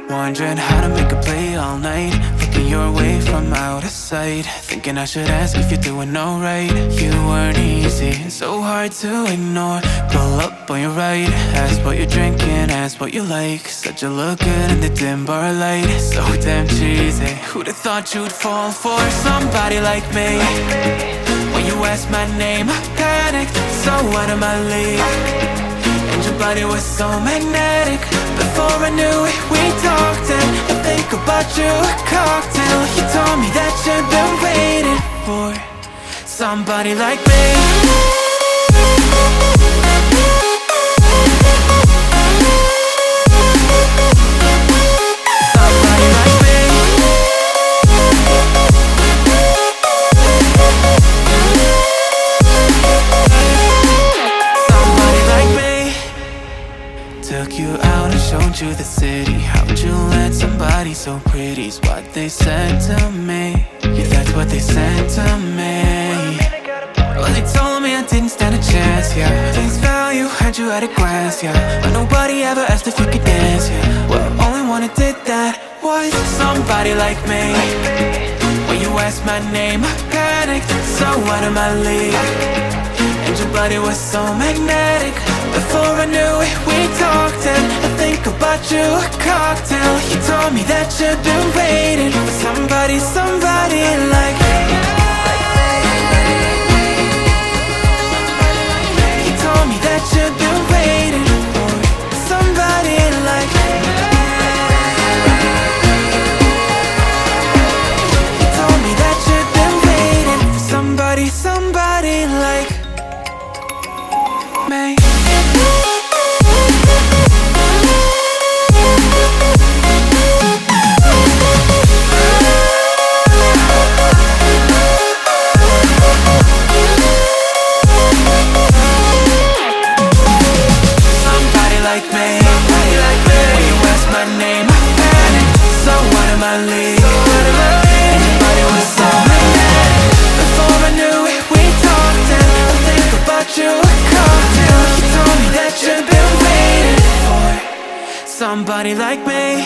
Wondering how to make a play all night, looking your way from out of sight, thinking I should ask if you're doing alright. You weren't easy, so hard to ignore. Pull up on your right, ask what you're drinking, ask what you like. Said you look good in the dim bar light, so damn cheesy. Who'd have thought you'd fall for somebody like me? When you asked my name, I panicked, so out of my league. And your body was so magnetic. Before I knew it, we talked, and I think about you a cocktail. You told me that you've been waiting for somebody like me. Somebody like me. Somebody like me. Took you out and showed you the city. How'd you let somebody so pretty's what they said to me? Yeah, that's what they said to me. Well, they told me I didn't stand a chance, yeah. Face value, had you at a glance, yeah. But nobody ever asked if you could dance, yeah. Well, only one who did that was somebody like me. When you asked my name, I panicked, so out of my league. And your body was so magnetic. Before I knew it, we talked, and I think about you a cocktail. You told me that you've been waiting for somebody, somebody like me. You told me that you've been waiting for somebody like me. You told me that you've been waiting for somebody, somebody like me. Like me, when you asked my name, I panicked, so out of my league. And your body was so magnetic. Before I knew it, we talked, and I think about you a cocktail. You told me that you've been waiting for somebody like me.